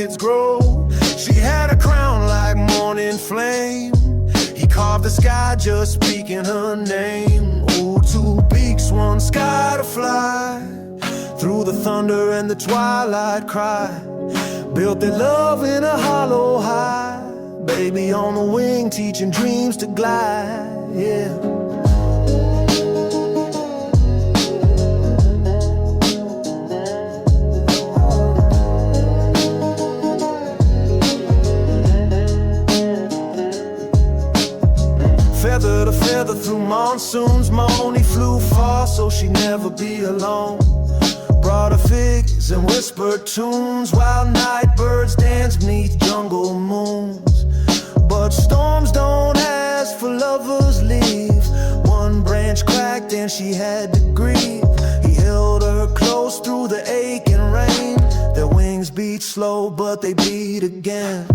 orchids grow. She had a crown like morning flame. He carved the sky just speaking her name. Oh, two beaks, one sky to fly, through the thunder and the twilight cry. Built their love in a hollow high, baby on the wing, teaching dreams to glide, yeah. Feather to feather through monsoons, Moni flew far so she'd never be alone. Brought her figs and whispered tunes, while night birds danced beneath jungle moons. But storms don't ask for lovers' leave. One branch cracked and she had to grieve. He held her close through the ache and rain. Their wings beat slow but they beat again.